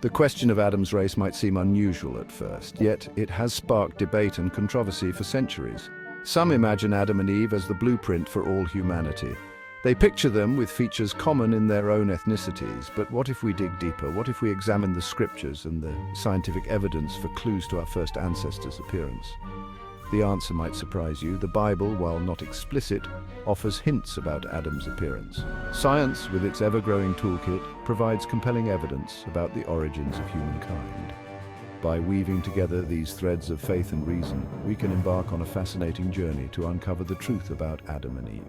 The question of Adam's race might seem unusual at first, yet it has sparked debate and controversy for centuries. Some imagine Adam and Eve as the blueprint for all humanity. They picture them with features common in their own ethnicities, but what if we dig deeper? What if we examine the scriptures and the scientific evidence for clues to our first ancestors' appearance? The answer might surprise you. The Bible, while not explicit, offers hints about Adam's appearance. Science, with its ever-growing toolkit, provides compelling evidence about the origins of humankind. By weaving together these threads of faith and reason, we can embark on a fascinating journey to uncover the truth about Adam and Eve.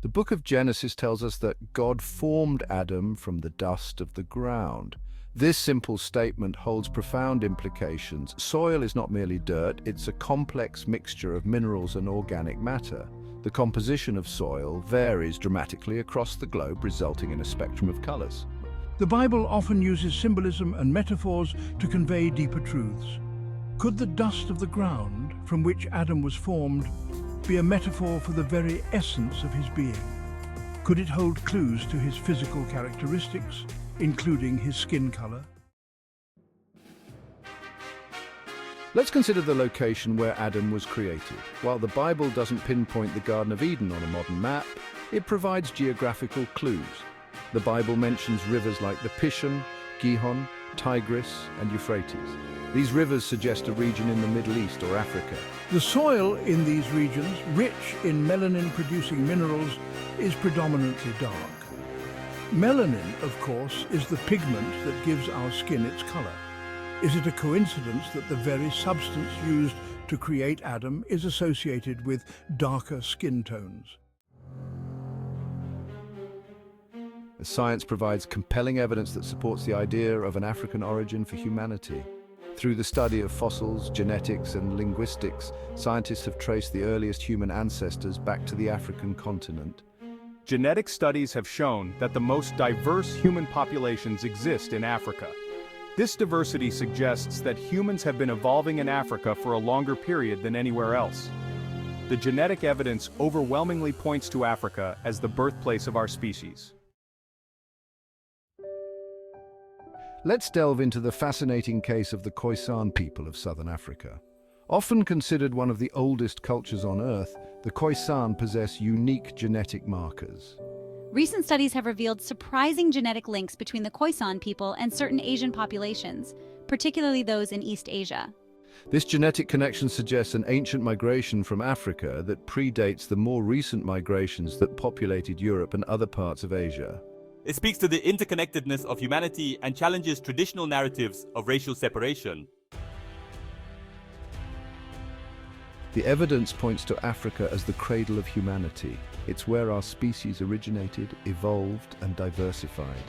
The book of Genesis tells us that God formed Adam from the dust of the ground. This simple statement holds profound implications. Soil is not merely dirt, it's a complex mixture of minerals and organic matter. The composition of soil varies dramatically across the globe, resulting in a spectrum of colors. The Bible often uses symbolism and metaphors to convey deeper truths. Could the dust of the ground from which Adam was formed be a metaphor for the very essence of his being? Could it hold clues to his physical characteristics, including his skin color? Let's consider the location where Adam was created. While the Bible doesn't pinpoint the Garden of Eden on a modern map, it provides geographical clues. The Bible mentions rivers like the Pishon, Gihon, Tigris, and Euphrates. These rivers suggest a region in the Middle East or Africa. The soil in these regions, rich in melanin-producing minerals, is predominantly dark. Melanin, of course, is the pigment that gives our skin its color. Is it a coincidence that the very substance used to create Adam is associated with darker skin tones? Science provides compelling evidence that supports the idea of an African origin for humanity. Through the study of fossils, genetics, and linguistics, scientists have traced the earliest human ancestors back to the African continent. Genetic studies have shown that the most diverse human populations exist in Africa. This diversity suggests that humans have been evolving in Africa for a longer period than anywhere else. The genetic evidence overwhelmingly points to Africa as the birthplace of our species. Let's delve into the fascinating case of the Khoisan people of southern Africa. Often considered one of the oldest cultures on Earth, the Khoisan possess unique genetic markers. Recent studies have revealed surprising genetic links between the Khoisan people and certain Asian populations, particularly those in East Asia. This genetic connection suggests an ancient migration from Africa that predates the more recent migrations that populated Europe and other parts of Asia. It speaks to the interconnectedness of humanity and challenges traditional narratives of racial separation. The evidence points to Africa as the cradle of humanity. It's where our species originated, evolved, and diversified.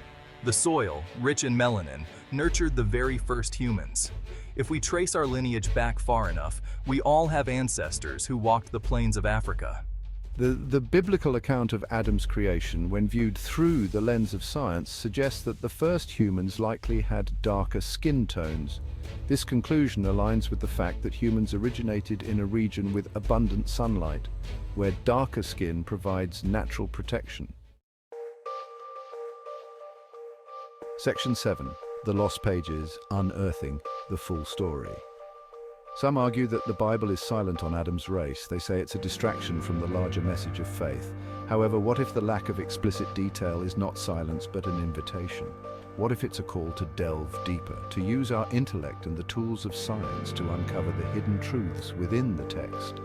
The soil, rich in melanin, nurtured the very first humans. If we trace our lineage back far enough, we all have ancestors who walked the plains of Africa. The biblical account of Adam's creation, when viewed through the lens of science, suggests that the first humans likely had darker skin tones. This conclusion aligns with the fact that humans originated in a region with abundant sunlight, where darker skin provides natural protection. Section 7. The Lost Pages, Unearthing the Full Story. Some argue that the Bible is silent on Adam's race. They say it's a distraction from the larger message of faith. However, what if the lack of explicit detail is not silence but an invitation? What if it's a call to delve deeper, to use our intellect and the tools of science to uncover the hidden truths within the text?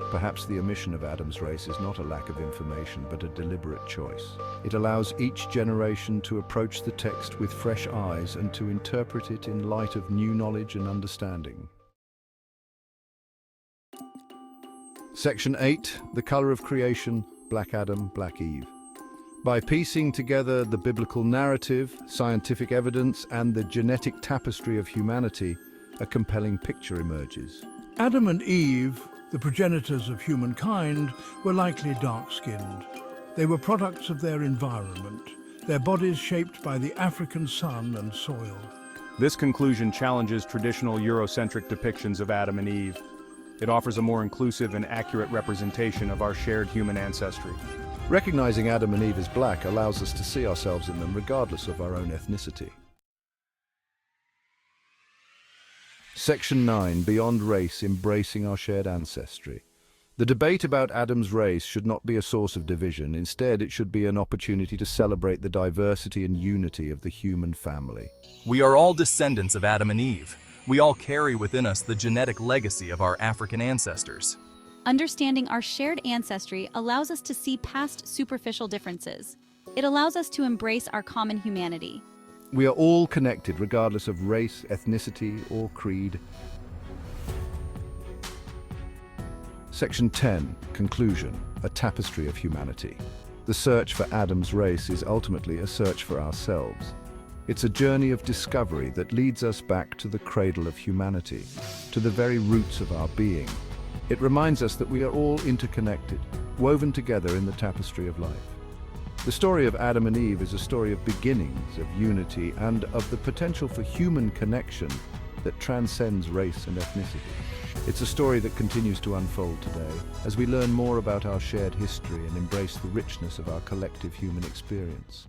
Perhaps the omission of Adam's race is not a lack of information but a deliberate choice. It allows each generation to approach the text with fresh eyes and to interpret it in light of new knowledge and understanding. Section 8. The Color of Creation, Black Adam, Black Eve. By piecing together the biblical narrative, scientific evidence, and the genetic tapestry of humanity, a compelling picture emerges. Adam and Eve, the progenitors of humankind, were likely dark-skinned. They were products of their environment, their bodies shaped by the African sun and soil. This conclusion challenges traditional Eurocentric depictions of Adam and Eve. It offers a more inclusive and accurate representation of our shared human ancestry. Recognizing Adam and Eve as black allows us to see ourselves in them regardless of our own ethnicity. Section 9. Beyond race, embracing our shared ancestry. The debate about Adam's race should not be a source of division. Instead, it should be an opportunity to celebrate the diversity and unity of the human family. We are all descendants of Adam and Eve. We all carry within us the genetic legacy of our African ancestors. Understanding our shared ancestry allows us to see past superficial differences. It allows us to embrace our common humanity. We are all connected regardless of race, ethnicity, or creed. Section 10. Conclusion. A tapestry of humanity. The search for Adam's race is ultimately a search for ourselves. It's a journey of discovery that leads us back to the cradle of humanity, to the very roots of our being. It reminds us that we are all interconnected, woven together in the tapestry of life. The story of Adam and Eve is a story of beginnings, of unity, and of the potential for human connection that transcends race and ethnicity. It's a story that continues to unfold today as we learn more about our shared history and embrace the richness of our collective human experience.